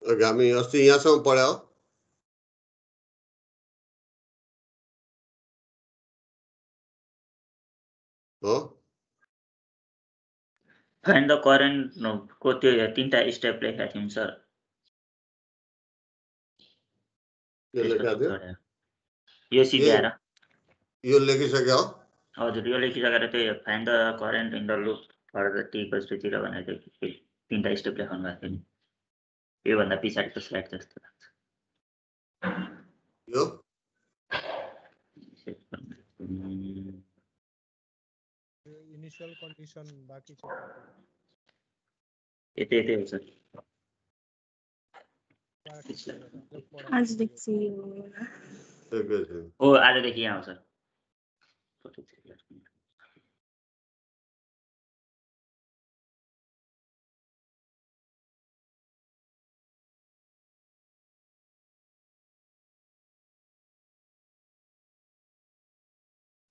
हामी अस्ति यहाँसम्म पढ्यो हो फाइन्ड द करेन्ट को त्यो 3टा स्टेप लेखेका थियौं सर यो लेखेको थियो यो सिध्याएर यो लेखिसक्यो हजुर यो लेखिसकेर त्यही find the current in the loop for the t = 0 भनेर त्यो 3टा स्टेप लेखाउनु भएको थियो नि यो भन्दा पछाडिको स्लाइड जस्तो लाग्छ यो इनिशियल कन्डिसन बाँकी छ यतै हो सर आजदेखि हो आजदेखि यहाँ हो सर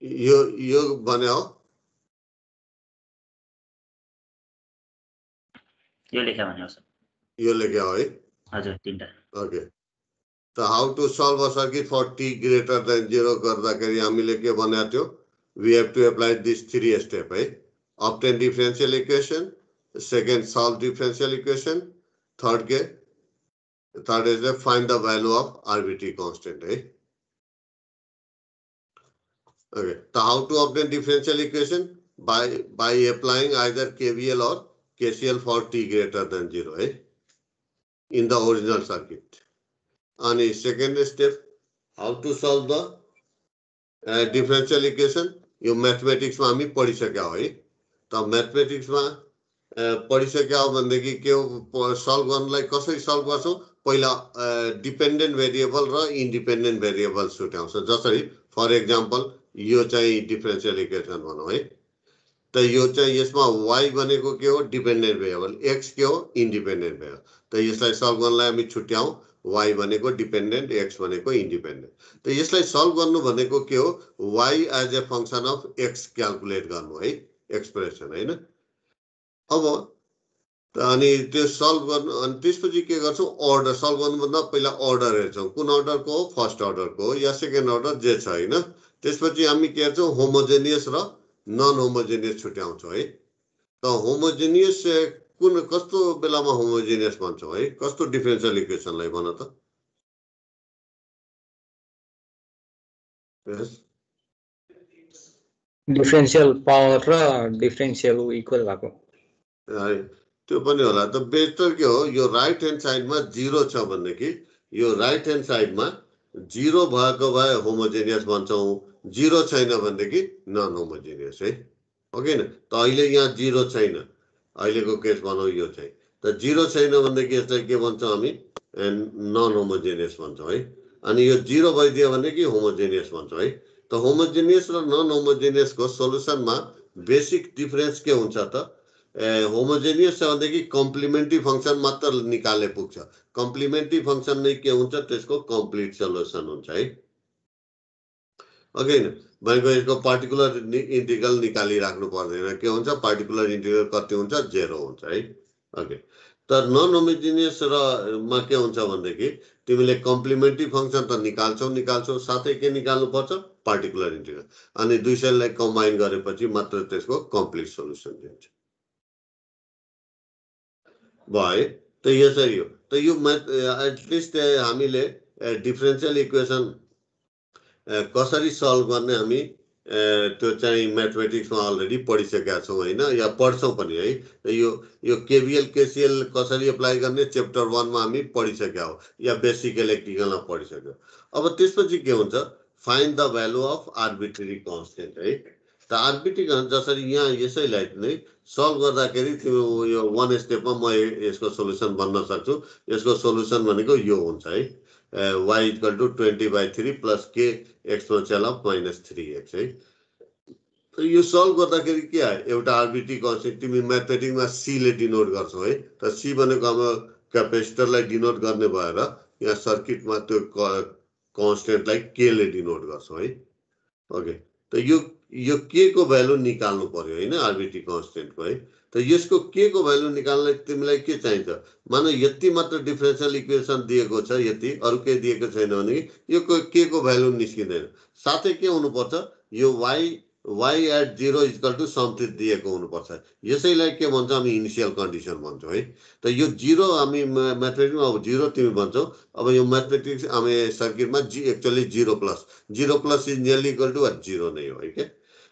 यो बन्यो यो लेख्या भने हो सर यो लेख्या हो है हजुर 3टा ओके त how to solve a circuit for t greater than 0 गर्दाखेरि हामीले के भनेको थियो we have to apply this 3 step है obtain differential equation second solve differential equation third is the find the value of arbitrary constant है okay so how to obtain differential equation by applying either KVL or KCL for t greater than 0 है in the original circuit and second step how to solve the differential equation यो mathematics में हामी पढिसक्या हो है त mathematics में पढिसक्या हो भनेदेखि के हो सल्भ गर्नलाई कसरी सल्भ गर्छौं पहिला डिपेन्डेन्ट भेरिएबल र इन्डिपेन्डेन्ट भेरिएबल छुट्याउँछ जसरी फर एक्जाम्पल यो चाहिँ डिफरेन्शियल इक्वेसन भनौं है त यो चाहिँ यसमा y भनेको के हो डिपेन्डेन्ट भेरिएबल x के हो इन्डिपेन्डेन्ट भेरिएबल त यसलाई सल्भ गर्नलाई हामी छुट्याउँ y भनेको डिपेन्डेन्ट x भनेको इन्डिपेन्डेन्ट त यसलाई सल्भ गर्नु भनेको के हो y as a function of x calculate गर्नु है एक्सप्रेसन हैन अब अनि त्यो सल्भ गर्नु अनि त्यसपछि के गर्छौं अर्डर सल्भ गर्नुभन्दा पहिला अर्डर हेर्छौं कुन अर्डरको हो फर्स्ट अर्डरको हो या सेकेन्ड अर्डर जे छ हैन त्यसपछि हामी के हेर्छौं होमोजेनियस र नन होमोजेनियस छुट्याउँछौं है त होमोजेनियस कुन कस्तो बेलामा होमोजेनियस भन्छौं है कस्तो डिफरेन्शियल इक्वेसनलाई भन त डिफरेन्शियल पावर र डिफरेन्शियल इक्वल भएको त्यो पनि होला त बेटर के हो यो राइट ह्यान्ड साइडमा 0 छ भनेदेखि यो राइट ह्यान्ड साइडमा 0 भएको भए होमोजेनियस भन्छौं 0 छैन भनेदेखि नन होमोजेनियस है हो किन त अहिले यहाँ 0 छैन अहिलेको केस भनौं यो चाहिँ त 0 छैन भनेदेखि यसलाई के भन्छौं हामी नन होमोजेनियस भन्छौं है अनि यो 0 भइदियो भनेदेखि होमोजेनियस भन्छौं है त होमोजेनियस र नन होमोजेनियस को सोलुसनमा बेसिक डिफरेन्स के हुन्छ त होमोजेनियस छ भनेदेखि कम्प्लिमेन्ट्री फंक्सन मात्र निकाले पुग्छ कम्प्लिमेन्ट्री फंक्सन नै के हुन्छ त्यसको कम्प्लिट सोलुसन हुन्छ है ओके भनेको यसको पार्टिकुलर इन्टिग्रल निकाली राख्नु पर्दैन के हुन्छ पार्टिकुलर इन्टिग्रल कति हुन्छ 0 हुन्छ है ओके त नन होमोजेनियस र मा के हुन्छ भनेदेखि तिमीले कम्प्लिमेन्ट्री फंक्सन त निकाल्छौ साथै के निकाल्नु पर्छ पार्टिकुलर इन्टिग्रल अनि दुई सेललाई कम्बाइन गरेपछि मात्र त्यसको कम्प्लिट सोलुसन दिन्छ भयो त यसरी हो त यो एटलिस्ट हामीले डिफरेन्शियल इक्वेसन कसरी सल्भ गर्ने हामी त्यो चाहिँ म्याथमेटिक्समा अलरेडी पढिसकेका छौं हैन या पढ्छौं पनि है यो केवीएल केसीएल कसरी अप्लाई गर्ने च्याप्टर 1 मा हामी पढिसकेका हो या बेसिक इलेक्ट्रिकलमा पढिसक्यो अब त्यसपछि के हुन्छ find the value of arbitrary constant है त आर्बिट्रेरी जसरी यहाँ यसैलाई नै सल्भ गर्दाखेरि त्यो यो वन स्टेपमा म यसको सोलुसन भन्न सक्छु यसको सोलुसन भनेको यो हुन्छ है y = 20/3 + k exponential of -3x है यो सल्भ गर्दाखेरि के आयो एउटा आर्बिट्रेरी कन्स्टेन्ट तिमी म्याथमेटिक्समा c ले डिनोट गर्छौ है त c भनेको हाम्रो क्यापेसिटरलाई डिनोट गर्ने भएर यहाँ सर्किटमा त्यो कन्स्टेन्टलाई k ले डिनोट गर्छौ है ओके त यो के को भ्यालु निकाल्नु पर्यो हैन आर्बिट्री कन्स्टेन्टको है। त यसको के को भ्यालु निकाल्नलाई तिमीलाई के चाहिन्छ, मानौ यति मात्र डिफरेन्शियल इक्वेसन दिएको छ, यति अरु केही दिएको छैन भने यो के को भ्यालु निस्किँदैन। साथै के हुनुपर्छ, यो y at 0 equal to something दिएको हुनुपर्छ। यसैलाई के भन्छ हामी इनिशियल कन्डिसन भन्छौँ है। त यो 0 हामी म्याथमेटिक्समा अब 0 तिमी भन्छौ, अब यो म्याथमेटिक्स हामी सर्किटमा actually 0 plus is nearly equal to 0 नै हो है के।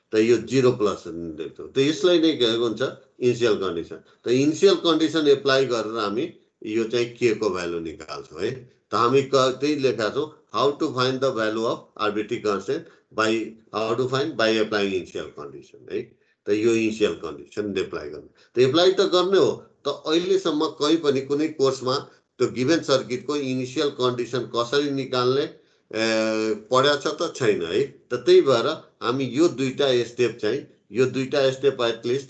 त यो 0 प्लस देख्छौ, त यसलाई नै के हुन्छ इनिशियल कन्डिसन। त इनिशियल कन्डिसन एप्लाई गरेर हामी यो चाहिँ के को भ्यालु निकाल्छौँ है। त हामी त्यही लेखा छौँ, how to find the value of arbitrary constant by how to find by applying initial condition है। त यो इनिशियल कन्डिसन एप्लाई गर्ने, त एप्लाई त गर्ने हो। त अहिलेसम्म कहीँ पनि कुनै कोर्समा त्यो गिभन सर्किटको इनिशियल कन्डिसन कसरी निकाल्ने पढाएको छ त छैन है। त त्यही भएर हामी यो दुईटा स्टेप चाहिँ यो दुईटा स्टेप एटलिस्ट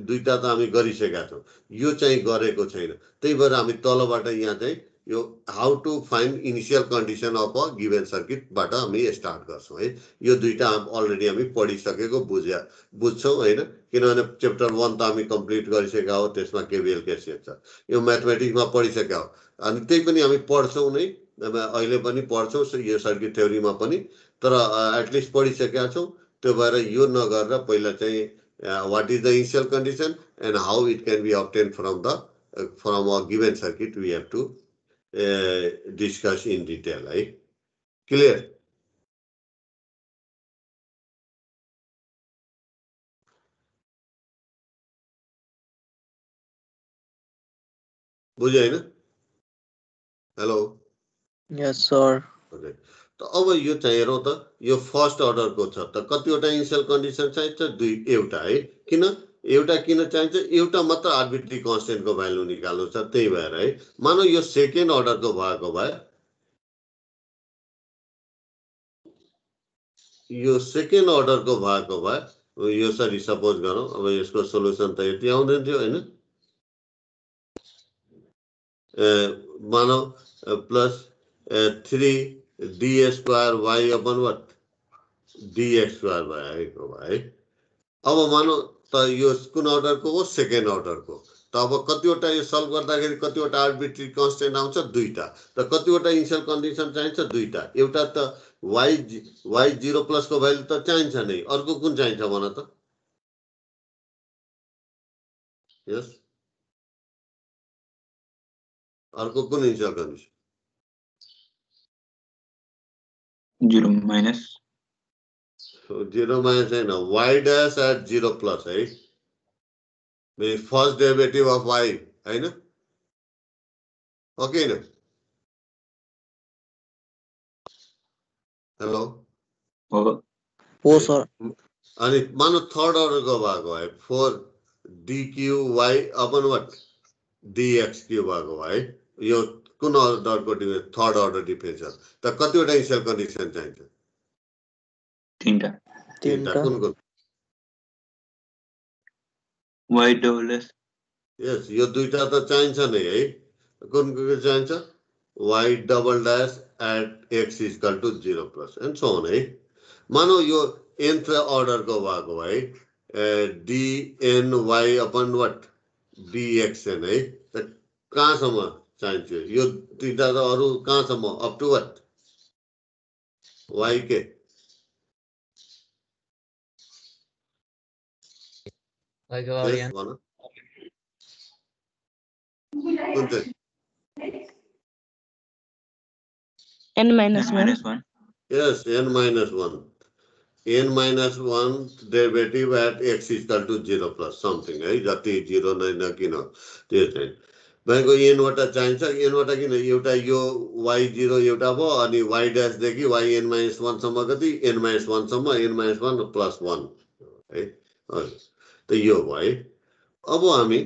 दुईटा त हामी गरिसकेका छौँ, यो चाहिँ गरेको छैन। त्यही भएर हामी तलबाट यहाँ चाहिँ यो how to find initial condition of a given सर्किटबाट हामी स्टार्ट गर्छौँ है। यो दुईटा अलरेडी हामी पढिसकेको बुझ्छौँ होइन, किनभने च्याप्टर 1 त हामी कम्प्लिट गरिसकेका हो, त्यसमा केबिएल केसिएल छ, यो म्याथमेटिक्समा पढिसकेका हो। अनि त्यही पनि हामी पढ्छौँ नै, अहिले पनि पढ्छौँ यो सर्किट थ्योरीमा पनि, तर एटलिस्ट पढिसकेका छौँ। त्यो भएर यो नगरेर पहिला चाहिँ what is the initial condition and how it can be obtained from a given circuit we have to discuss in detail है। क्लियर? बुझ्यो होइन? हेलो? Yes, sir. ओके, त अब यो चाहिँ हेरौँ त, यो फर्स्ट अर्डरको छ त कतिवटा इनिशियल कन्डिसन चाहिन्छ? एउटा है। किन चाहिन्छ? एउटा मात्र आर्बिट्री कन्स्टेन्टको भ्यालु निकाल्नु छ, त्यही भएर है। मानौ यो सेकेन्ड अर्डरको भएको भए, यो सेकेन्ड अर्डरको भएको भए यो सरी सपोज गरौँ, अब यसको सोलुसन त यति आउँदैन थियो होइन। मानौ plus 3d² y upon what dx² भएको भए। अब मानौ त यो कुन अर्डरको हो? सेकेन्ड अर्डरको। त अब कतिवटा यो सल्भ गर्दाखेरि कतिवटा आर्बिट्री कन्स्टेन्ट आउँछ? दुईटा। त कतिवटा इनिशियल कन्डिसन चाहिन्छ? दुईटा। एउटा त y 0 प्लसको भ्यालु त चाहिन्छ नै, अर्को कुन चाहिन्छ भन त? यस, अर्को कुन इनिशियल कन्डिसन? 0 माइनस 0 माइनस छैन, y डैश एट 0 प्लस है, फर्स्ट डेरिभेटिभ अफ y होइन, ओके न? हेलो? Oh, sir. अनि मानौ थर्ड अर्डरको भएको भए 4dqy अपन वाट dx³ भएको भए, यो कुन अर्डरको थर्ड अर्डर डिफरेन्सियल? त कतिवटा इनिशियल कन्डिसन चाहिन्छ? तीनटा। कुन कुन? y डबल एस यस, यो दुईटा त चाहिन्छ नै है। कुन कुन चाहिन्छ? y double dash at x equal to 0 plus and so on है। मानौ यो nth अर्डरको भएको भए dny अपन वाट dxn है, त कहाँसम्म चाहिन्छ? यो दुईटा त अरू कहाँसम्म? अप टु वाट y के? Yes, भन। कुन चाहिँ? n minus 1. Yes, n minus 1. n minus 1 derivative at x equal to 0 plus something है, जति 0 नै किन त्यो चाहिँ भएको n वटा चाहिन्छ। n वटा किन? एउटा यो y0 एउटा भयो, अनि y dash देखि yn minus 1 सम्म कति? n minus 1 सम्म, n minus 1 plus 1 है। त यो भयो है। अब हामी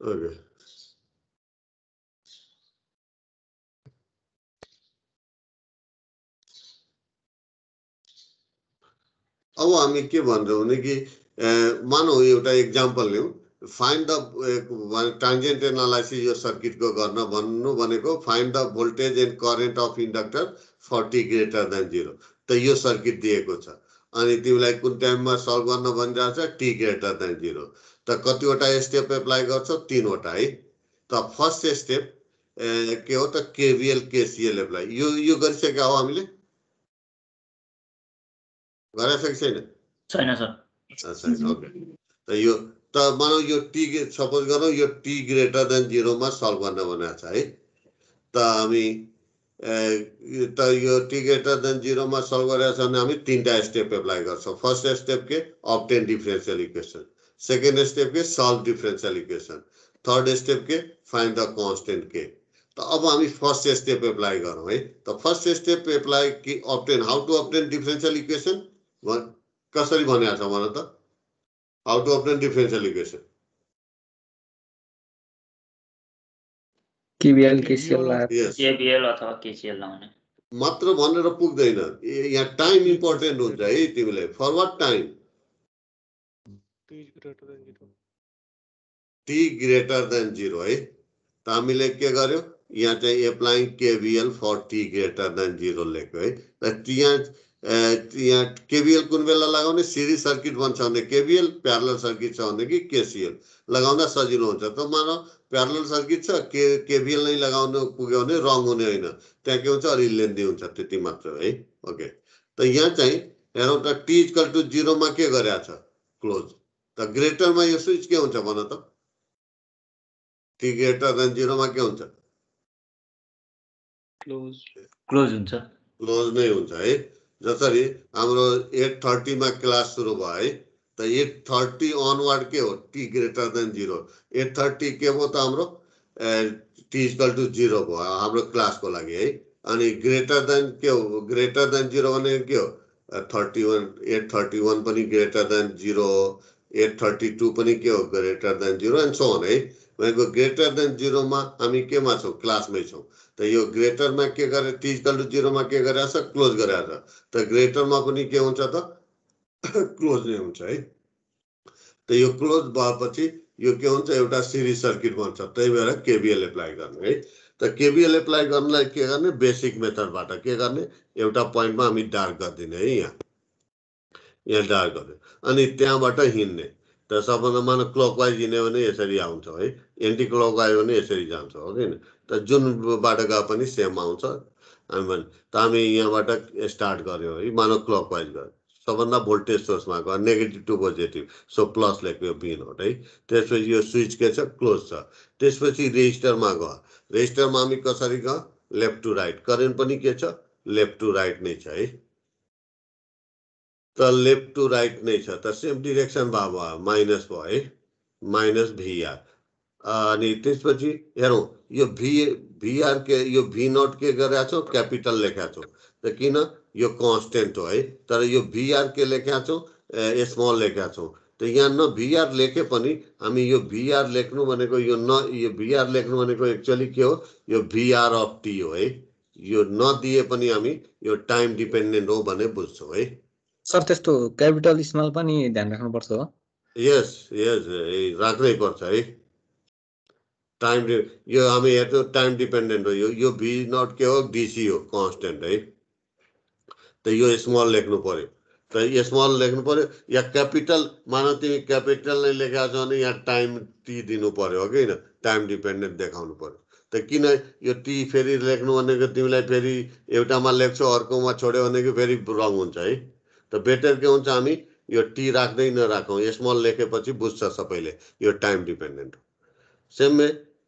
ओके, अब हामी के भन्छौँ भने कि मानौ एउटा इक्जाम्पल लिउँ, फाइन्ड द ट्रान्जिएन्ट एनालाइसिस यो सर्किटको गर्न भन्नु भनेको find the voltage and current of inductor for T greater than 0। त यो सर्किट दिएको छ अनि तिमीलाई कुन टाइममा सल्भ गर्न भनिरहेको छ, टी ग्रेटर देन 0। त कतिवटा स्टेप एप्लाई गर्छौ, 3 वटा है। त फर्स्ट स्टेप के हो त, केभिएल केसिएल एप्लाई। यो गरिसकेका हो हामीले, गरेछ कि छैन? छैन सर। अच्छा ओके। त यो त मानौ यो टी, सपोज गरौँ यो टी ग्रेटर देन 0 मा सल्भ गर्न भनेको छ है। त हामी त यो टी ग्रेटर देन 0 मा सल्भ गरेको छ भने हामी 3टा स्टेप एप्लाई गर्छौँ। फर्स्ट स्टेप के, obtain differential equation. Second step के, solve differential equation. Third step के, फाइन्ड द कांस्टेंट के। त अब हामी फर्स्ट स्टेप एप्लाई गरौँ है। त फर्स्ट स्टेप एप्लाई कि obtain, how to obtain differential equation कसरी भनेको छ भन त? How to obtain differential equation? KVL KCL yes, KVL अथवा केसिएल लाउने मात्र भनेर पुग्दैन, यहाँ टाइम इम्पोर्टेन्ट हुन्छ है तिमीलाई। For what time? T greater than 0 है। त हामीले के गर्यो, यहाँ चाहिँ applying KVL for T greater than 0 लेख्यो है। त यहाँ केभिएल कुन बेला लगाउने, सिरिज सर्किट बन्छ भने केभिएल, प्यारलल सर्किट छ भने कि केसिएल लगाउँदा सजिलो हुन्छ। त मानौ प्यारलल सर्किट छ, केभिएल नै लगाउनु पुग्यो भने रङ हुने होइन, त्यहाँ के हुन्छ, अलि लेन्दी हुन्छ, त्यति मात्र है। ओके। त यहाँ चाहिँ हेरौँ त, टी इक्वल टु 0 मा के गरेको छ, क्लोज। त ग्रेटरमा यो स्विच के हुन्छ भन त? टी ग्रेटर देन 0 मा के हुन्छ, क्लोज हुन्छ। क्लोज नै हुन्छ है। जसरी हाम्रो 8:30 मा क्लास सुरु भयो है। त 8:30 अनवर्ड के हो, टी ग्रेटर देन 0। 8:30 के हो त हाम्रो टी इक्वल टु 0 भयो हाम्रो क्लासको लागि है। अनि ग्रेटर देन के हो, ग्रेटर देन 0 भने के हो, 31, 8:31 पनि ग्रेटर देन 0 हो, 8:32 पनि के हो, greater than 0 and so on है। भनेको ग्रेटर देन 0 मा हामी केमा छौँ, क्लासमै छौँ। त यो ग्रेटरमा के गरे, टी इक्वल टु 0 मा के गरेको छ, क्लोज गरेको छ। त ग्रेटरमा पनि के हुन्छ त, क्लोज नै हुन्छ है। त यो क्लोज भएपछि यो के हुन्छ, एउटा सिरिज सर्किट बन्छ। त्यही भएर केभिएल एप्लाई गर्ने है। त केभिएल एप्लाई गर्नलाई के गर्ने, बेसिक मेथडबाट के गर्ने, एउटा पोइन्टमा हामी डार्क गरिदिने है, यहाँ डार्क गर्ने अनि त्यहाँबाट हिँड्ने। त सबभन्दा मानौ क्लकवाइज हिँड्यो भने यसरी आउँछ है, एन्टी क्लकवाइज भने यसरी जान्छ हो कि। त जुन बाटो गए पनि सेम आउँछ। त हामी यहाँबाट स्टार्ट गर्यो है, मानौ क्लकवाइज गयो, सबभन्दा भोल्टेज सोर्समा गयो, negative to positive, so plus लेख्यो बी नोट है। त्यसपछि यो स्विच के छ, क्लोज छ। त्यसपछि रेजिस्टरमा गयो, रेजिस्टरमा हामी कसरी गयो, लेफ्ट टु राइट, करेन्ट पनि के छ, लेफ्ट टु राइट नै छ है। त लेफ्ट टु राइट नै छ, त सेम डिरेक्सन भयो, माइनस भयो है, माइनस भिआर। अनि त्यसपछि हेरौँ यो भिआर के, यो भी नोट के गरेका छौँ, क्यापिटल लेखेका छौँ। त किन, यो कन्स्टेन्ट हो है। तर यो भिआर के लेखेका छौँ, स्मल लेखेका छौँ। त यहाँ न भिआर लेखे पनि हामी यो भिआर लेख्नु भनेको यो यो भिआर लेख्नु भनेको एक्चुअली के हो, यो भिआर अफ टी हो है। यो नदिए पनि हामी यो टाइम डिपेन्डेन्ट हो भने बुझ्छौँ है। सर त्यस्तो क्यापिटल स्मल पनि ध्यान राख्नुपर्छ हो? यस यस, राख्नै पर्छ है। टाइम यो हामी हेर्छौँ टाइम डिपेन्डेन्ट हो। यो भी नट के हो, डिसी हो, कन्स्टेन्ट है। त यो स्मल लेख्नु पर्यो। त स्मल लेख्नु पर्यो या क्यापिटल, मानौ तिमी क्यापिटल नै लेखेको छ भने यहाँ टाइम टी दिनु पर्यो हो कि, टाइम डिपेन्डेन्ट देखाउनु पर्यो। त किन यो टी फेरि लेख्नु भनेको तिमीलाई फेरि एउटामा लेख्छौ अर्कोमा छोड्यो भनेको फेरि रङ हुन्छ है। त बेटर के हुन्छ, हामी यो टी राख्दै नराखौँ, स्मल लेखेपछि बुझ्छ सबैले यो टाइम डिपेन्डेन्ट हो। सेम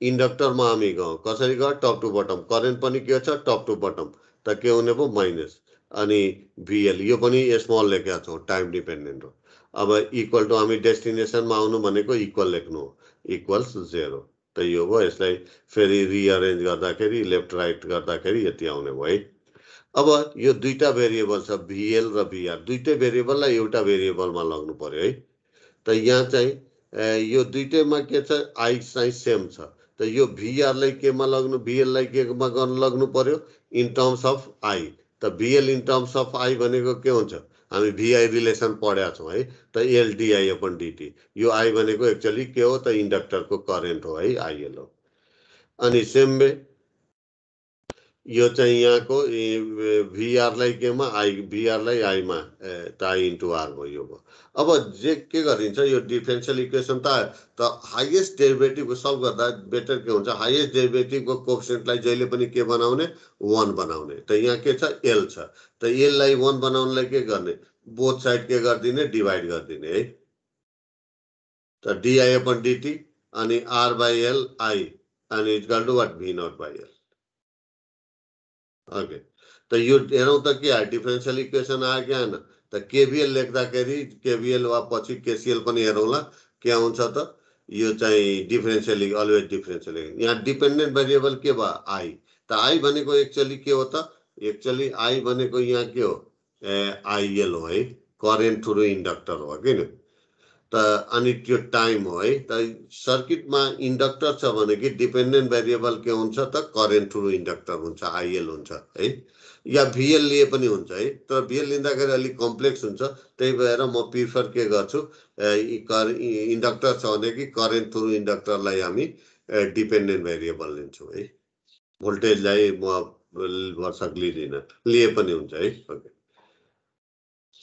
इन्डक्टरमा हामी गयौँ, कसरी गयो, टप टु बटम, करेन्ट पनि के छ, टप टु बटम। त के हुने भयो, माइनस। अनि भिएल यो पनि स्मल लेखेका छौँ, टाइम डिपेन्डेन्ट हो। अब इक्वल टु हामी डेस्टिनेसनमा आउनु भनेको इक्वल लेख्नु हो, इक्वल्स 0। त यो भयो, यसलाई फेरि रिअरेन्ज गर्दाखेरि लेफ्ट राइट गर्दाखेरि यति आउने भयो है। अब यो दुईटा भेरिएबल छ, भिएल र भिआर, दुईटै भेरिएबललाई एउटा भेरिएबलमा लग्नु पर्यो है। त यहाँ चाहिँ यो दुईटैमा के छ, आई चाहिँ सेम छ। त यो भिआरलाई केमा लग्नु, भिएललाई केमा गर्नु लग्नु पर्यो, इन टर्म्स अफ आई। त VL in terms of i भनेको के हुन्छ, हामी VI रिलेसन पढेका छौँ है त LDI अपन DT यो I भनेको एक्चुअली के हो त इन्डक्टरको करेन्ट हो है IL हो अनि सेम वे यो चाहिँ यहाँको VR लाई केमा VR लाई I मा त I इन्टु R भयो अब जे के गरिन्छ यो डिफरेन्शियल इक्वेसन त हाईएस्ट डेरिभेटिभको सल्भ गर्दा बेटर के हुन्छ हाईएस्ट डेरिभेटिभको कोएफिसिएन्टलाई जहिले पनि के बनाउने 1 बनाउने त यहाँ के छ L छ त L लाई 1 बनाउनलाई के गर्ने बोथ साइड के गरिदिने डिभाइड गरिदिने है त DI अपन DT अनि R by L I अनि equal to what V naught by L okay त यो हेरौँ त के आयो डिफरेन्शियल इक्वेसन आयो कि आएन त केभीएल लेख्दाखेरि केभीएल वा पछि केसीएल पनि हेरौँला के आउँछ त यो चाहिँ डिफरेन्शियल अलवेज डिफरेन्शियल यहाँ डिपेन्डेन्ट भेरिएबल के भयो आई त आई भनेको एक्चुअली के हो त एक्चुअली आई भनेको यहाँ के हो आइएल हो है करेन्ट थ्रु इन्डक्टर हो किन त अनि त्यो टाइम हो है त सर्किटमा इन्डक्टर छ भने कि डिपेन्डेन्ट भेरिएबल के हुन्छ त करेन्ट थ्रु इन्डक्टर हुन्छ आइएल हुन्छ है या VL लिए पनि हुन्छ है तर VL लिँदाखेरि अलिक कम्प्लेक्स हुन्छ त्यही भएर म प्रिफर के गर्छु इन्डक्टर छ भने कि करेन्ट थ्रु इन्डक्टरलाई हामी डिपेन्डेन्ट भेरिएबल लिन्छौँ है भोल्टेजलाई म भरसक लिँदिनँ लिए पनि हुन्छ है ओके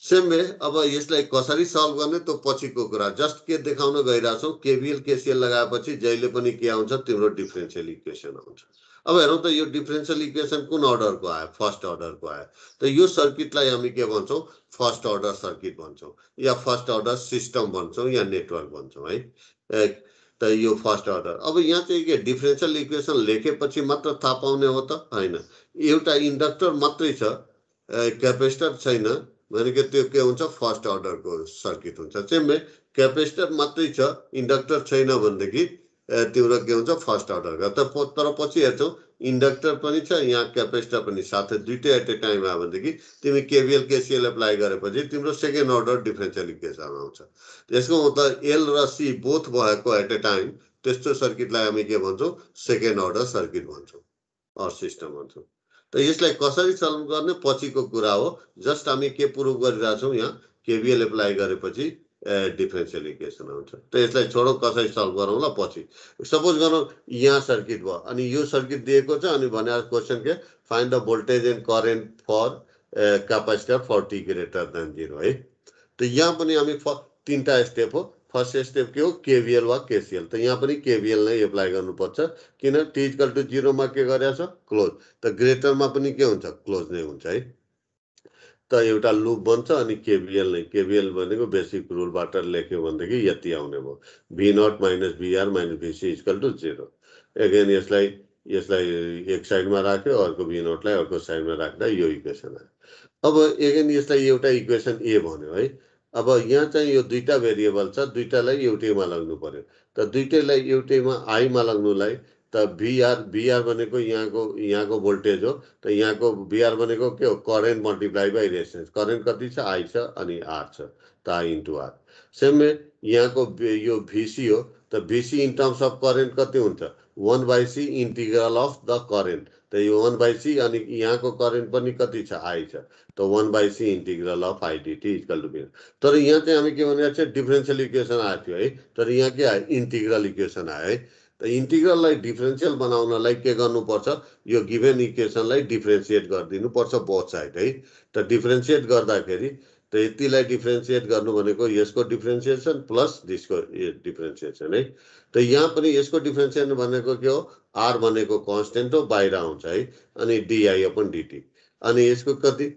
सेम वे अब यसलाई कसरी सल्भ गर्ने त पछिको कुरा जस्ट के देखाउन गइरहेछौँ केभीएल केसीएल लगाएपछि जहिले पनि के आउँछ तिम्रो डिफरेन्शियल इक्वेसन आउँछ अब हेरौँ त यो डिफरेन्शियल इक्वेसन कुन अर्डरको आयो फर्स्ट अर्डरको आयो त यो सर्किटलाई हामी के भन्छौँ फर्स्ट अर्डर सर्किट भन्छौँ या फर्स्ट अर्डर सिस्टम भन्छौँ या नेटवर्क भन्छौँ है त यो फर्स्ट अर्डर अब यहाँ चाहिँ के डिफरेन्शियल इक्वेसन लेखेपछि मात्र थाहा पाउने हो त हैन एउटा इन्डक्टर मात्रै छ क्यापेसिटर छैन भनेको त्यो के हुन्छ फर्स्ट अर्डरको सर्किट हुन्छ चाहिँ क्यापेसिटर मात्रै छ इन्डक्टर छैन भनेदेखि तिम्रो के हुन्छ फर्स्ट अर्डरको तर पछि हेर्छौ इन्डक्टर पनि छ यहाँ क्यापेसिटर पनि साथै दुईटै एट ए टाइम आयो भनेदेखि तिमी केभीएल केसीएल एप्लाई गरेपछि तिम्रो सेकेन्ड अर्डर डिफरेन्शियल इक्वेसन आउँछ त्यसको मतलब एल र सी बोथ भएको एट ए टाइम त्यस्तो सर्किटलाई हामी के भन्छौँ सेकेन्ड अर्डर सर्किट भन्छौँ अर सिस्टम भन्छौँ त यसलाई कसरी सल्भ गर्ने पछिको कुरा हो जस्ट हामी के प्रुभ गरिरहेछौँ यहाँ केभीएल एप्लाई गरेपछि डिफरेन्शियल इक्वेसन आउँछ त यसलाई छोडौँ कसरी सल्भ गरौँला पछि सपोज गरौँ यहाँ सर्किट भयो अनि यो सर्किट दिएको छ अनि भने क्वेसन के find the voltage and current for capacitor for T greater than 0 है त यहाँ पनि हामी तीनटा स्टेप हो फर्स्ट स्टेप के हो केभीएल वा केसीएल त यहाँ पनि केभीएल नै एप्लाई गर्नुपर्छ किन टी इक्वल टु 0 मा के गरेछ क्लोज त ग्रेटरमा पनि के हुन्छ क्लोज नै हुन्छ है त एउटा लुप बन्छ अनि केभीएल नै केभीएल भनेको बेसिक रुलबाट लेख्यो भनेदेखि यति आउने भयो V naught minus BR minus BC equal to 0 again यसलाई एक साइडमा राख्यो अर्को भी नटलाई अर्को साइडमा राख्दा यो इक्वेसन आयो अब अगेन यसलाई एउटा इक्वेसन ए भन्यो है अब यहाँ चाहिँ यो दुईटा भेरिएबल छ दुईटालाई एउटैमा लाग्नु पर्यो त दुईटैलाई एउटैमा आईमा लाग्नुलाई त बीआर भनेको यहाँको भोल्टेज हो त यहाँको बीआर भनेको के हो current multiply by resistance current कति छ आई छ अनि आर छ त आई इन्टु आर सेम यहाँको यो भिसी हो त भिसी इन टर्म्स अफ करेन्ट कति हुन्छ 1/c integral of the current त यो 1/c अनि यहाँको करेन्ट पनि कति छ आई छ त 1/c integral of IDT equal to 0 तर यहाँ चाहिँ हामी के भनेको छ डिफरेन्शियल इक्वेसन आएको थियो है तर यहाँ के आयो इन्टिग्रल इक्वेसन आयो है त इन्टिग्रललाई डिफरेन्शियल बनाउनलाई के गर्नुपर्छ यो गिभन इक्वेसनलाई डिफरेन्शिएट गरिदिनु पर्छ बोथ साइड है त डिफरेन्शिएट गर्दाखेरि त यतिलाई डिफरेन्शिएट गर्नु भनेको यसको डिफरेन्शिएसन प्लस दिसको डिफरेन्शिएसन है त यहाँ पनि यसको डिफरेन्शिएसन भनेको के हो आर भनेको कन्स्टेन्ट हो बाहिर आउँछ है अनि डीआई अपन डीटी अनि यसको कति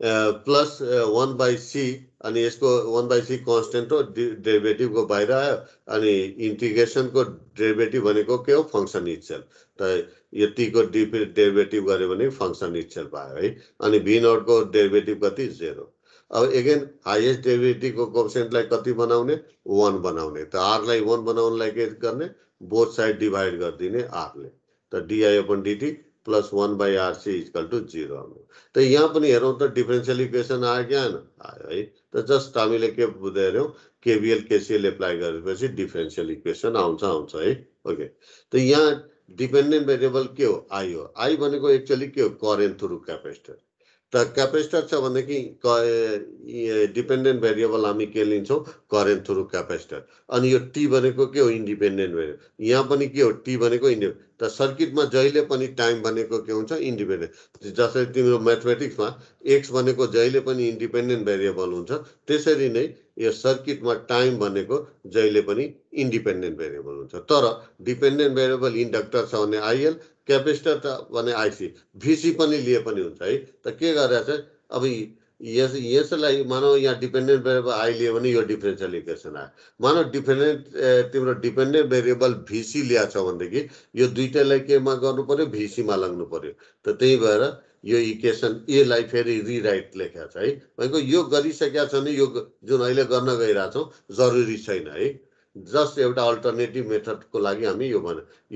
प्लस 1/c अनि यसको 1/c कन्स्टेन्ट हो डेरिभेटिभको बाहिर आयो अनि इन्टिग्रेसनको डेरिभेटिभ भनेको के हो फंक्सन इटसेल्फ त यतिको डेरिभेटिभ गर्यो भने फंक्सन इटसेल्फ आयो है अनि भी नटको डेरिभेटिभ कति 0 अब अगेन हाईएस्ट डेरिभेटिभको कोएफिसिएन्टलाई कति बनाउने 1 बनाउने त r लाई 1 बनाउनलाई के गर्ने बोथ साइड डिभाइड गरिदिने r ले त D upon dt plus 1/rc equal to 0 आउनु त यहाँ पनि हेरौँ त डिफरेन्शियल इक्वेसन आयो कि आएन आयो है त जस्ट हामीले के बुझ्दै हेर्यौँ केभीएल केसीएल एप्लाई गरेपछि डिफरेन्शियल इक्वेसन आउँछ है ओके त यहाँ डिपेन्डेन्ट भेरिएबल के हो आई हो आई भनेको एक्चुअली के हो करेन्ट थ्रु क्यापेसिटर त क्यापेसिटर छ भनेदेखि डिपेन्डेन्ट भेरिएबल हामी के लिन्छौँ करेन्ट थ्रु क्यापेसिटर अनि यो टी भनेको के हो इन्डिपेन्डेन्ट भेरिएबल यहाँ पनि के हो टी भनेको इन्डिपेन्डेन्ट त सर्किटमा जहिले पनि टाइम भनेको के हुन्छ इन्डिपेन्डेन्ट जसरी तिम्रो म्याथमेटिक्समा एक्स भनेको जहिले पनि इन्डिपेन्डेन्ट भेरिएबल हुन्छ त्यसरी नै यो सर्किटमा टाइम भनेको जहिले पनि इन्डिपेन्डेन्ट भेरिएबल हुन्छ तर डिपेन्डेन्ट भेरिएबल इन्डक्टर छ भने आइएल क्यापेसिटर त भने आइसी भिसी पनि लिए पनि हुन्छ है त के गरेछ अब यसलाई मानौ यहाँ डिपेन्डेन्ट भेरिएबल आई लियो भने यो डिफरेन्सियल इक्वेसन आयो मानौ तिम्रो डिपेन्डेन्ट भेरिएबल भिसी ल्याएको छ भनेदेखि यो दुईटैलाई केमा गर्नु पर्यो भिसीमा लाग्नु पर्यो त त्यही भएर यो इक्वेसन एलाई फेरि रिराइट लेखेको छ है भनेको यो गरिसकेका छ भने यो जुन अहिले गर्न गइरहेछौँ जरुरी छैन है जस्ट एउटा अल्टरनेटिभ मेथडको लागि हामी यो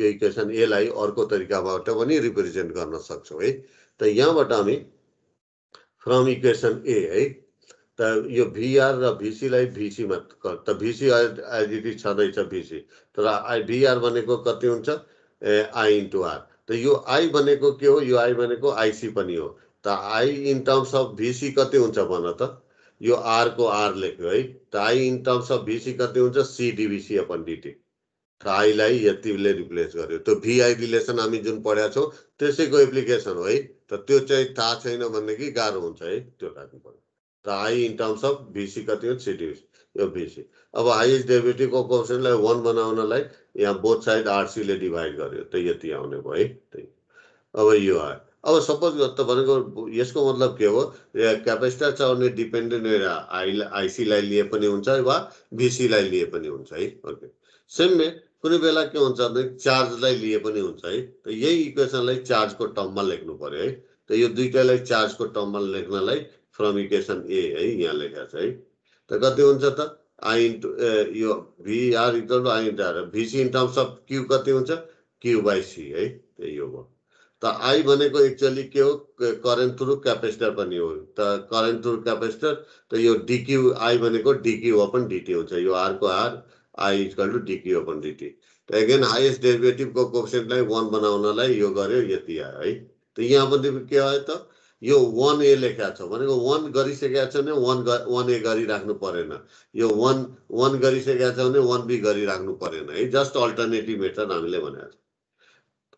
इक्वेसन एलाई अर्को तरिकाबाट पनि रिप्रेजेन्ट गर्न सक्छौँ है त यहाँबाट हामी फ्रम इक्वेसन ए है त यो भिआर र भिसीलाई भिसीमा त भिसी आइडिटी छँदैछ भिसी तर भिआर भनेको कति हुन्छ आई इन्टु आर त यो आई भनेको के हो यो आई भनेको आइसी पनि हो त आई इन टर्म्स अफ भिसी कति हुन्छ भन त यो आर को आर लेख्यो है त आई इन टर्म्स अफ भिसी कति हुन्छ सी डिभिसी अपन डिटी त आईलाई यतिले रिप्लेस गर्यो त्यो भिआई रिलेसन हामी जुन पढेका छौँ त्यसैको एप्लिकेसन हो है त त्यो चाहिँ थाहा छैन भनेदेखि गाह्रो हुन्छ है त्यो राख्नु पर्यो त आई इन टर्म्स अफ भिसी कति हुन्छ सी डिभिसी यो भिसी अब हाइएस्ट डेरिभेटिभको कोएफिसिएन्टलाई 1 बनाउनलाई यहाँ बोथ साइड आरसीले डिभाइड गर्यो त यति आउने भयो है त्यही अब यो आयो अब सपोज त भनेको यसको मतलब के हो क्यापेसिटर छ भने डिपेन्डेन्ट आइसीलाई लिए पनि हुन्छ वा भिसीलाई लिए पनि हुन्छ है ओके सेम वे कुनै बेला के हुन्छ भने चार्जलाई लिए पनि हुन्छ है त यही इक्वेसनलाई चार्जको टर्ममा लेख्नु पर्यो है त यो दुईटालाई चार्जको टर्ममा लेख्नलाई फ्रम इक्वेसन ए है यहाँ लेखेको छ है त कति हुन्छ त आई इन्टु यो VR equal to I into R VC in terms of Q कति हुन्छ क्यू बाई सी है त्यही हो त आई भनेको एक्चुअली के हो करेन्ट थ्रु क्यापेसिटर पनि हो त करेन्ट थ्रु क्यापेसिटर त यो डिक्यू आई भनेको डिक्यू अपन डिटी हुन्छ यो आर को R I equal to DQ upon DT त अगेन हाइएस्ट डेरिभेटिभको कोएफिसिएन्टलाई 1 बनाउनलाई यो गर्यो यति आयो है त यहाँ पनि के आयो त यो 1 ए लेखेको छ भनेको 1 गरिसकेका छ भने 1 ए गरिराख्नु परेन यो 1 गरिसकेका छ भने 1 बी गरिराख्नु परेन है जस्ट अल्टरनेटिभ मेथड हामीले भनेको छ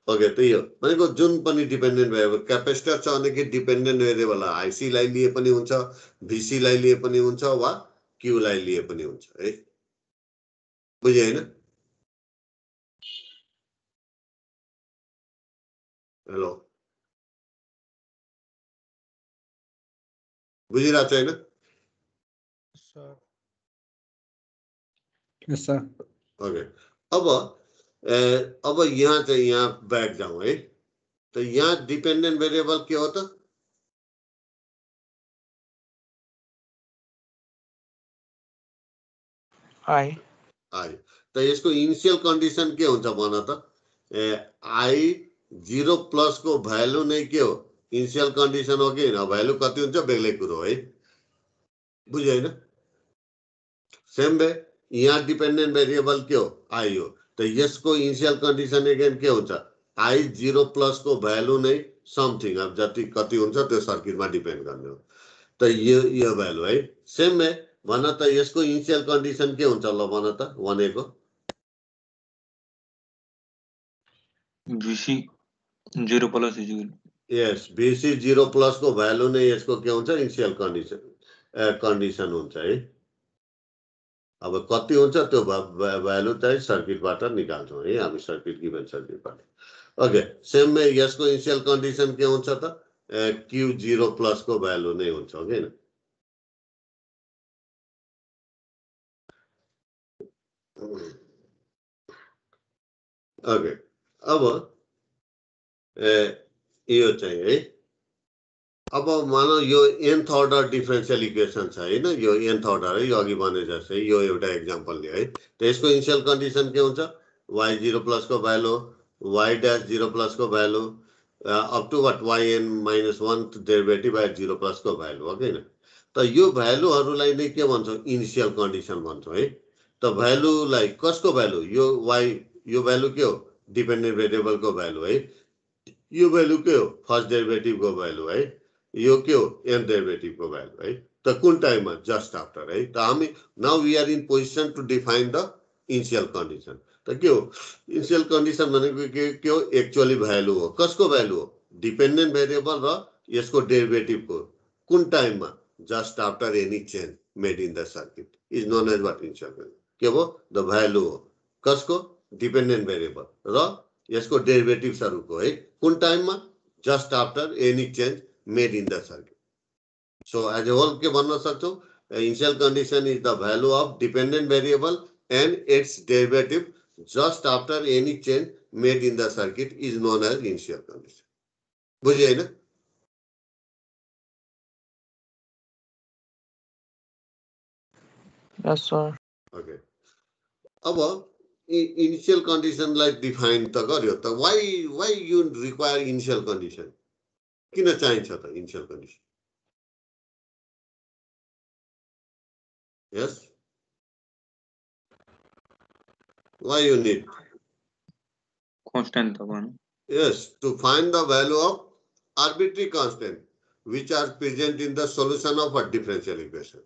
ओके त्यही हो भनेको जुन पनि डिपेन्डेन्ट भेरिएबल क्यापेसिटर छ भनेदेखि डिपेन्डेन्ट भेरिएबल आइसीलाई लिए पनि हुन्छ भिसीलाई लिए पनि हुन्छ वा क्यूलाई लिए पनि हुन्छ है बुझ्यो हैन हेलो बुझिरहेको छ हैन सर Yes, sir. ओके अब यहाँ चाहिँ यहाँ ब्याक जाउँ है त यहाँ डिपेन्डेन्ट भेरिएबल के हो त आई त यसको इनिशियल कन्डिसन के हुन्छ भन त आई 0 प्लस को भ्यालु नै के हो इनिशियल कन्डिसन हो कि हैन भ्यालु कति हुन्छ बेग्लै कुरो है बुझ्यो हैन सेम वे यहाँ डिपेन्डेन्ट भेरिएबल के हो आई हो त यसको इनिशियल कन्डिसन अगेन के हुन्छ आई 0 प्लस को भ्यालु नै समथिङ अब जति कति हुन्छ त्यो सर्किटमा डिपेन्ड गर्ने हो त यो भ्यालु है सेम वे भन त यसको इनिशियल कन्डिसन के हुन्छ ल भन त 1 को VC 0 plus is equal. Yes VC 0 plus को भ्यालु नै यसको के हुन्छ इनिशियल कन्डिसन हुन्छ है अब कति हुन्छ त्यो भ्यालु चाहिँ सर्किटबाट निकाल्छौँ है हामी सर्किट गिभन सर्किटबाट ओके सेम वे यसको इनिशियल कन्डिसन के हुन्छ त Q 0 प्लस को भ्यालु नै हुन्छ हो हैन ओके अब यो चाहिँ है अब मानौ यो nth अर्डर डिफरेन्शियल इक्वेसन छ हैन यो nth अर्डर है यो अघि भने जस्तै यो एउटा एक्जाम्पल लियो है त यसको इनिशियल कन्डिसन के हुन्छ y 0 प्लस को भ्यालु y डैश 0 प्लस को value up to what yn - 1 derivative at 0 plus को भ्यालु हो हैन त यो भ्यालुहरुलाई नै के भन्छौं इनिशियल कन्डिसन भन्छौं है त भ्यालुलाई कसको भ्यालु यो y यो भ्यालु के हो डिपेन्डेन्ट भेरिएबल को भ्यालु है यो भ्यालु के हो फर्स्ट डेरिभेटिभ को भ्यालु है यो के हो n डेरिभेटिभको भ्यालु है त कुन टाइममा जस्ट आफ्टर है त हामी now we are in position to define the initial condition त के हो इनिशियल कन्डिसन भनेको के हो एक्चुअली भ्यालु हो कसको भ्यालु हो डिपेन्डेन्ट भेरिएबल र यसको डेरिभेटिभको कुन टाइममा just after any change made in the circuit is known as what initial के हो द भ्यालु हो कसको डिपेन्डेन्ट भेरिएबल र यसको डेरिभेटिभ्सहरुको है कुन टाइममा just after any change made in the circuit so as a whole के भन्न सक्छौ initial condition is the value of dependent variable and its derivative just after any change made in the circuit is known as initial condition. बुझे है ना? Yes, sir. Okay. अब initial condition like define त गर्यो त why you require initial condition? किन चाहिन्छ त initial condition? Yes. Why you need? Constant one. Yes, to find the value of arbitrary constant which are present in the solution of a differential equation.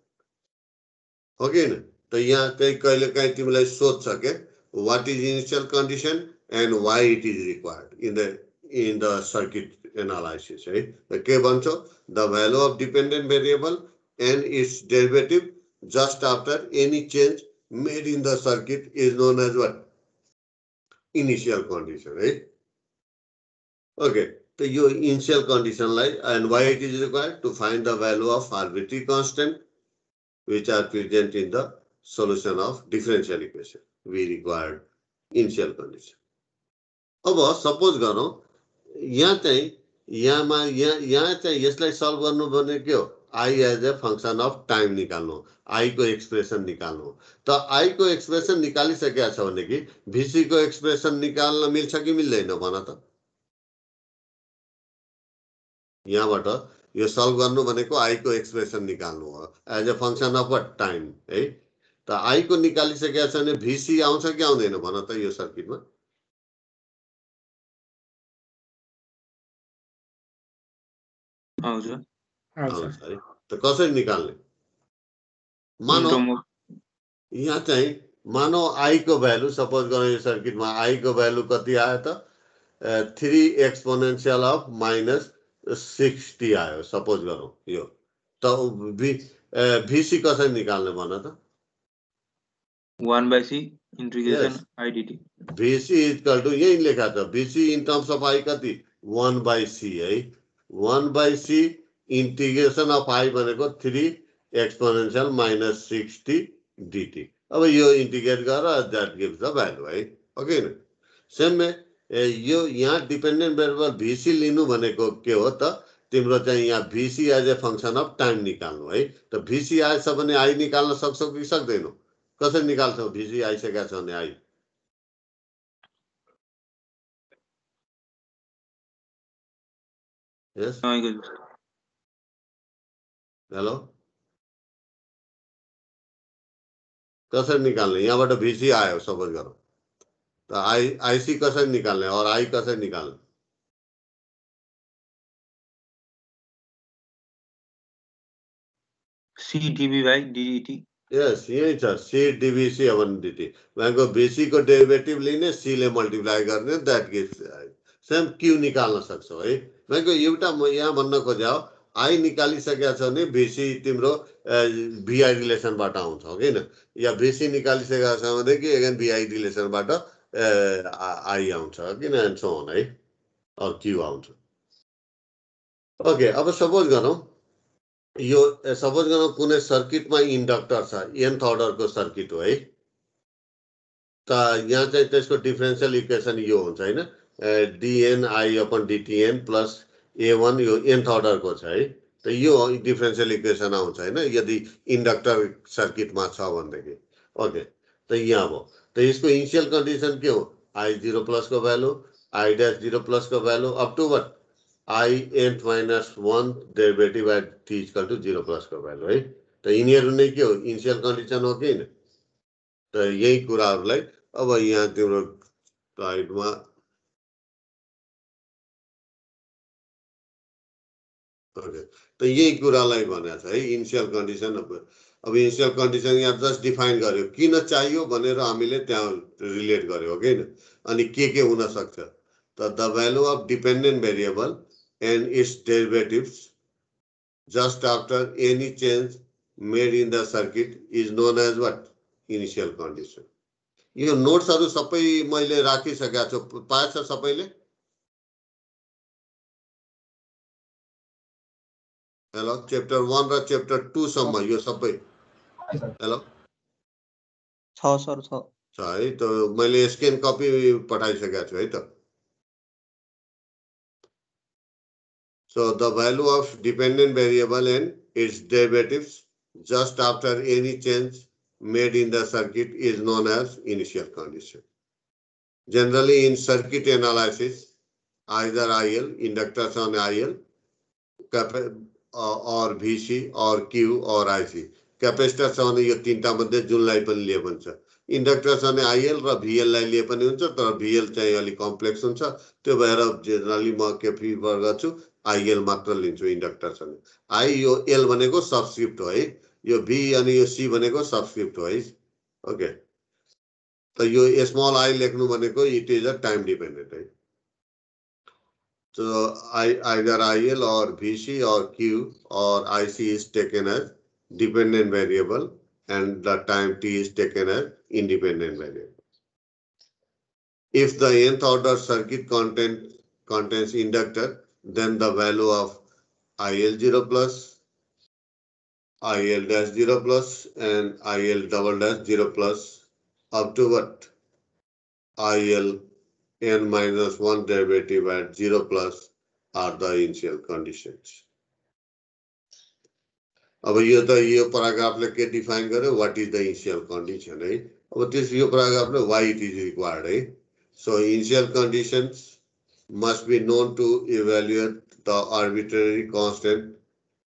Okay, ना? तो यहाँ कहीं तिमीलाई सोध्छ के what is initial condition and why it is required in the circuit analysis है त के भन्छौ the value of dependent variable and its derivative just after any change made in the circuit is known as what initial condition right okay so your initial condition like and why it is required to find the value of arbitrary constant which are present in the solution of differential equation we required initial condition अब suppose गरौँ यहाँ चाहिँ यसलाई solve गर्नु भने के हो I as a function of time निकाल्नु I को एक्सप्रेसन निकाल्नु त I को एक्सप्रेसन निकालिसकेको छ भने कि VC को एक्सप्रेसन निकाल्न मिल्छ कि मिल्दैन भन त यहाँबाट यो सल्भ गर्नु भनेको I को एक्सप्रेसन निकाल्नु हो as a function of a time है त I को निकालिसकेको छ भने VC आउँछ कि आउँदैन भन त यो सर्किटमा आउँछ आउँछ है त कसरी निकाल्ने मानौ यहाँ चाहिँ मानौ I को भ्यालु सपोज गरौँ यो सर्किटमा I को भ्यालु कति आयो त 3 एक्सपोनेन्शियल अफ -60 आयो सपोज गरौँ यो त VC कसरी निकाल्ने भन त 1/c integration I dt VC equal to यही लेखा छ VC in terms of I कति 1/c है 1/c इंटीग्रेशन अफ I भनेको 3 एक्सपोनेन्शियल -60 dt अब यो इंटीग्रेट गरेर दैट गिव्स द भ्यालु है ओके न सेम यो यहाँ डिपेन्डेन्ट भेरिएबल VC लिनु भनेको के हो त तिम्रो चाहिँ यहाँ VC as a function of time निकाल्नु है त VC आएछ भने I निकाल्न सक्छौ कि सक्दैनौ कसरी निकाल्छौ VC आइसकेको छ भने I यस हेलो कसरी निकाल्ने यहाँबाट VC आयो सपोज गरौँ त IC कसरी निकाल्ने और I कसरी निकाल्ने C dv by dt यस यही छ C dVC अपन dt भनेको VC को डेरिभेटिभ लिने C ले मल्टिप्लाई गर्ने दैट गिव्स सेम Q निकाल्न सक्छौ है भनेको एउटा म यहाँ भन्न खोजेँ I निकालिसकेको छ भने VC तिम्रो VI रिलेसनबाट आउँछ हैन या VC निकालिसकेको छ भने कि अगेन VI रिलेसनबाट I आउँछ किन एन्ड सो अन है और Q आउँछ ओके अब सपोज गरौँ यो सपोज गरौँ कुनै सर्किटमा इन्डक्टर छ nth अर्डरको सर्किट हो है त यहाँ चाहिँ त्यसको डिफरेन्शियल इक्वेसन यो हुन्छ हैन dNi/dtn प्लस A1 यो nth अर्डरको छ है त यो डिफरेन्शियल इक्वेसन आउँछ हैन यदि इन्डक्टर सर्किटमा छ भनेदेखि ओके त यहाँ भयो त यसको इनिशियल कन्डिसन के हो I0 प्लस को भ्यालु I'0 प्लस को value up to what I n-1 derivative at t equal to 0 plus को भ्यालु है त यिनीहरु नै के हो इनिशियल कन्डिसन हो कि हैन त यही कुराहरुलाई अब यहाँ तिम्रो स्लाइडमा ओके त यही कुरालाई भनेको छ है इनिशियल कन्डिसन अब इनिशियल कन्डिसन यहाँ जस्ट डिफाइन गर्यो किन चाहियो भनेर हामीले त्यहाँ रिलेट गर्यो हो किन अनि के हुन सक्छ त the value of dependent variable and its derivatives just after any change made in the circuit is known as what initial condition यो नोट्सहरू सबै मैले राखिसकेको छु पाएछ सबैले हेलो च्याप्टर 1 र च्याप्टर 2 सम्म यो सबै हेलो छ सर छ है त मैले स्क्यान कपी पठाइसकेको छु है त so the value of dependent variable and its derivatives just after any change made in the circuit is known as initial condition. Generally in circuit analysis, either IL, inductors on IL, or VC or Q or IC. Capacitors on यो तीनटा मध्ये जुनलाई पनि लिए भन्छ inductors अनि IL र VL लाई लिए पनि हुन्छ तर VL चाहिँ अलि कम्प्लेक्स हुन्छ त्यो भएर जेनरली म के प्रिफर गर्छु आइएल मात्र लिन्छु इन्डक्टर्स अनि आई यो एल भनेको सबस्क्रिप्ट हो है यो V अनि यो C भनेको सबस्क्रिप्ट हो है ओके त यो स्मल आई लेख्नु भनेको it is a time dependent है so either IL or VC or Q or IC is taken as dependent variable and the time t is taken as independent variable. If the nth order circuit contains inductor, then the value of IL0 plus, IL dash 0 plus and IL double dash 0 plus up to what? IL n minus 1 derivative at 0 plus are the initial conditions. अब यो paragraphले के define गर्यो what is the initial condition है अब त्यस यो paragraphले why it is required है so initial conditions must be known to evaluate the arbitrary constant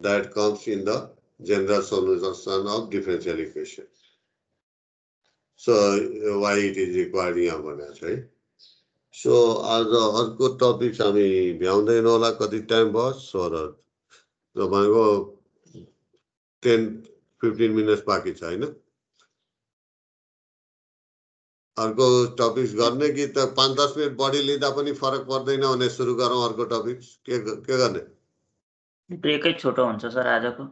that comes in the general solution of differential equation. So why it is required यहाँ भनेको छ है so आज अर्को टपिक हामी भ्याउँदैन होला कति टाइम भयो सो तपाईँको 10-15 मिनट्स बाँकी छ हैन अर्को टपिक्स गर्ने कि त 5-10 मिनट बढी लिँदा पनि फरक पर्दैन भने सुरु गरौँ अर्को टपिक्स के गर्ने ब्रेकै छोटो हुन्छ सर आजको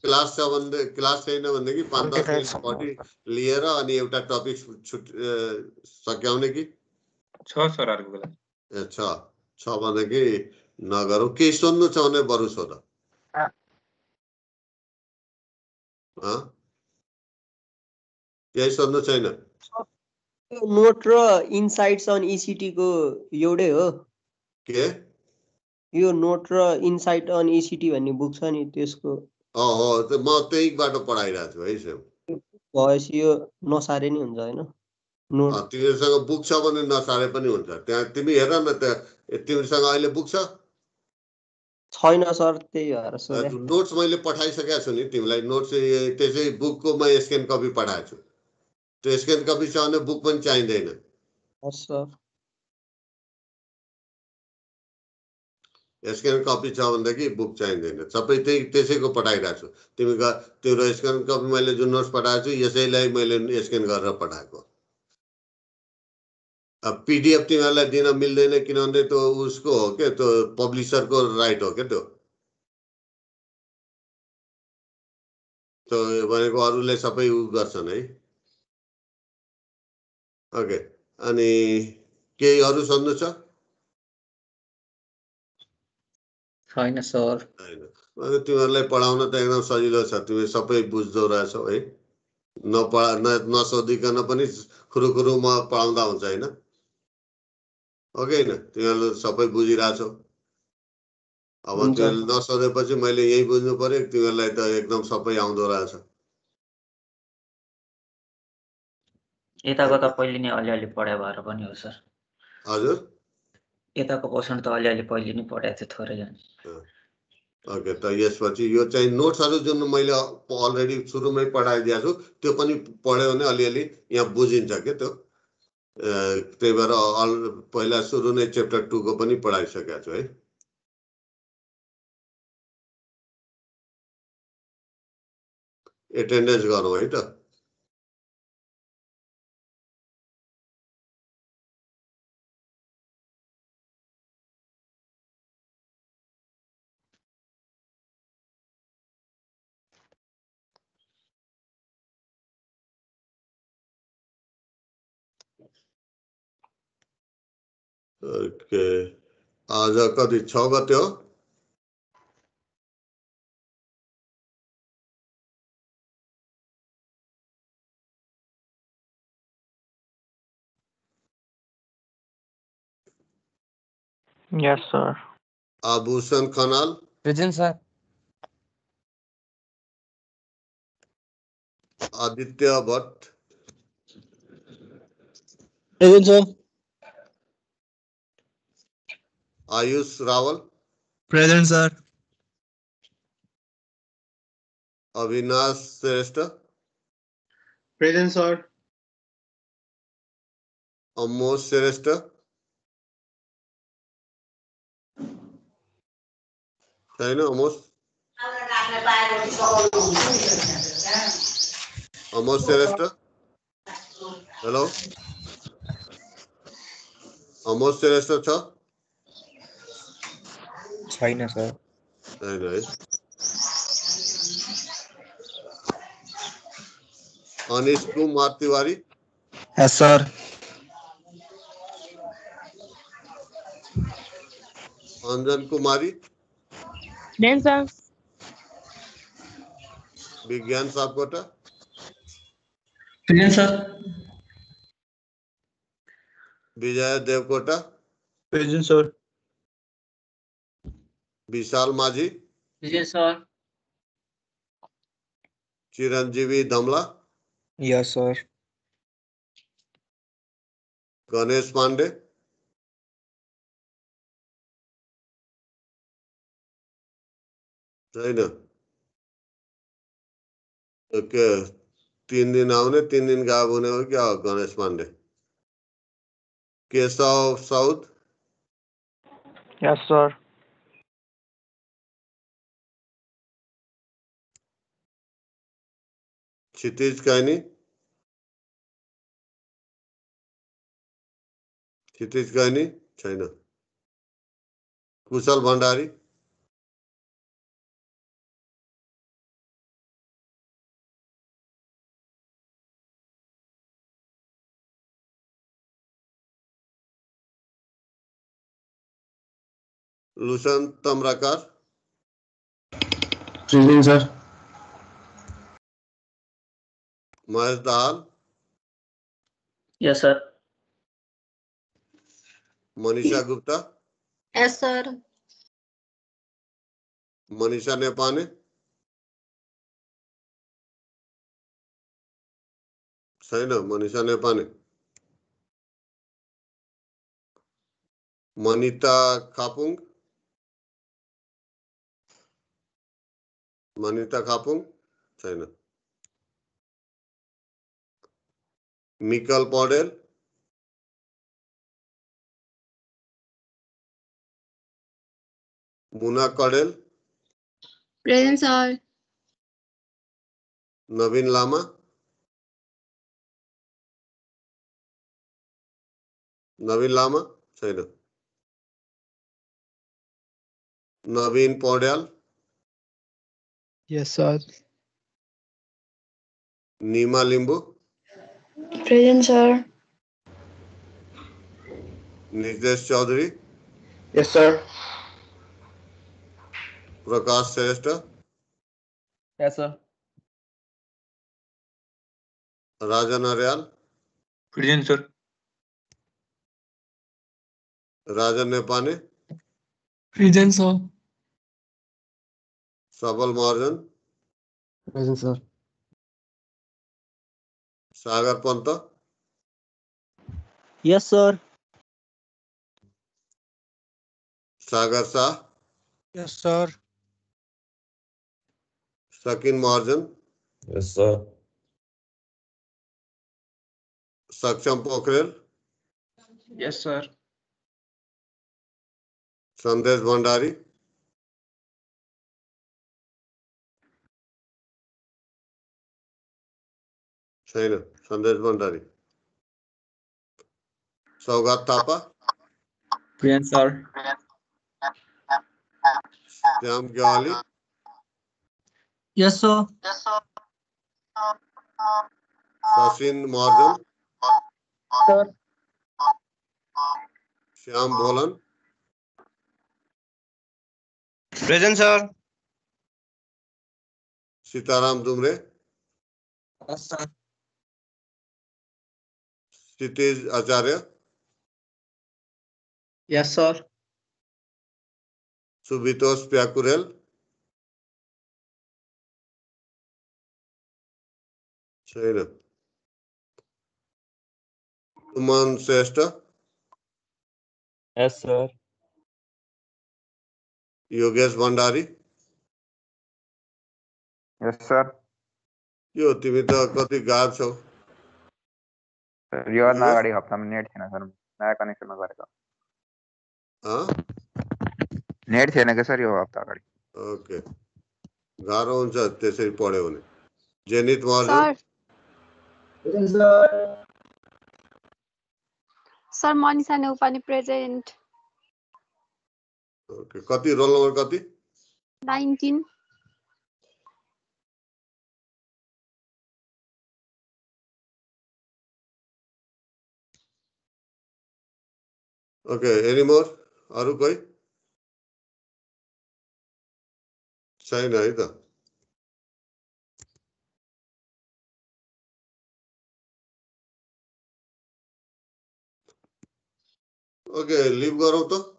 क्लास छ भने क्लास छैन भनेदेखि 5-10 मिनट बढी लिएर अनि एउटा टपिक सकाउने कि छ सर अर्को बेला छ भनेदेखि नगरौँ के सोध्नु छ भने बरु सोध केही सोध्नु छैन नोट र इनसाइट्स अन ECT को एउटै हो के यो नोट र इनसाइट अन ECT भन्ने बुक छ नि त्यसको हो त म त्यहीबाट पढाइरहेको छु है सेम भएपछि यो नसारे नि हुन्छ हैन नोट तिमीसँग बुक छ भने नसारे पनि हुन्छ त्यहाँ तिमी हेर न त्यहाँ तिमीसँग अहिले बुक छ छैन सर त्यही भएर सर नोट्स मैले पठाइसकेको छु नि तिमीलाई नोट्स त्यसै बुकको म स्क्यान कपी पठाएको छु त्यो स्क्यान कपी छ भने बुक पनि चाहिँदैन हस् सर स्क्यान कपी छ भनेदेखि बुक चाहिँदैन सबै त्यही त्यसैको पठाइरहेको छु तिमी त्यो स्क्यान कपी मैले जुन नोट्स पठाएको छु यसैलाई मैले स्क्यान गरेर पठाएको अब PDF तिमीहरूलाई दिन मिल्दैन किनभने त्यो उसको हो के त्यो पब्लिसरको राइट हो के त्यो भनेको अरूले सबै उ गर्छन् है ओके अनि केही अरू सोध्नु छ छैन सर हैन तिमीहरूलाई पढाउन त एकदम सजिलो छ तिमी सबै बुझ्दो रहेछौ है नसोधिकन पनि खुरुखुरुमा पढाउँदा हुन्छ हैन ओके हैन तिमीहरूले सबै बुझिरहेछौ अब तिमीहरूले नसोधेपछि मैले यही बुझ्नु पर्यो तिमीहरूलाई त एकदम सबै आउँदो रहेछ यताको त पहिले नै अलिअलि पढाए भएर पनि हो सर हजुर यताको पोर्सन त अलिअलि पहिले नै पढाएको थियो थोरै जाने ओके त यसपछि यो चाहिँ नोट्सहरू जुन मैले अलरेडी सुरुमै पढाइदिएको छु त्यो पनि पढ्यो भने अलिअलि यहाँ बुझिन्छ के त्यो त्यही भएर पहिला सुरु नै च्याप्टर 2 को पनि पढाइसकेको छु है। एटेन्डेन्स गरौँ है त। ओके, आज कति 6 गते हो? Yes, sir. आभूषण Khanal, Present, sir. Aditya Bhatt, Present, sir. Ayush Rawal, Present, sir. Avinash Shrestha, Present, sir. Amosh Shrestha, छैन अमोश? अमोश श्रेष्ठ, हेलो अमोश श्रेष्ठ छ? छैन, sir. छैन है। अनिश कुमार तिवारी, Yes, sir. अंजन कुमारी, Then, sir. विज्ञान सापकोटा, Present, sir. विजय देवकोटा, Present, sir. विशाल माझी, Present, sir. Chiranjeevi Dhamala, Yes, sir. Ganesh Pandey, छैन। ओके, 3 दिन आउने 3 दिन गायब हुने हो क्या हो गणेश पांडे? Keshav Saud, Yes, sir. क्षितिज कैनी, क्षितिज कैनी छैन। Kushal Bhandari, Lusan Tamrakar, Present, sir. Mahesh Dahal, Yes, sir. Manisha Gupta, Yes, sir. Manisha Nepane, छैन मनीषा नेपाने। मनिता खापुङ, मनिता खापुङ छैन। मिकल पौडेल, मुना कडेल, Present, sir. नवीन लामा, नवीन लामा छैन। नवीन Paudyal, Yes, sir. Nima Limbu, Present, sir. Nitesh Chaudhary, Yes, sir. प्रकाश Shrestha, Yes, sir. Rajan Aryal, Present, sir. Rajan नेपाने, Present, sir. सबल महर्जन, Present, sir. सागर पन्त, Yes, sir. सागर शाह, Yes, sir. सकिन महर्जन, Yes, sir. सक्षम Pokharel, Yes, sir. Sandesh Bhandari. छैन सन्देश भण्डारी. सौगात Thapa. Present, sir. Shyam Gewali. Yes, sir. Sachin Maharjan. Sir. Shyam Bholan. Present, sir. Sitaram दुमरे. Yes, sir. क्षितिज आचार्य. Yes, sir. सुवितोष Pyakurel. छैन. Suman Shrestha. Yes, sir. Yogesh Bhandari. Yes, sir. यो तिमी त कति गाह्रो छौ. यो अगाडि हप्तामा नेट थिएन सर, नयाँ कनेक्सनमा गरेको. नेट थिएन क्या सर यो हप्ता अगाडि. ओके गाह्रो हुन्छ त्यसरी पढ्यो भने. Jenit Maharjan. Sir, Monisha Neupani present. Okay कति रोल नम्बर कति. 19. Okay any more. अरू कोही छैन है त. ओके लिभ गरौँ त.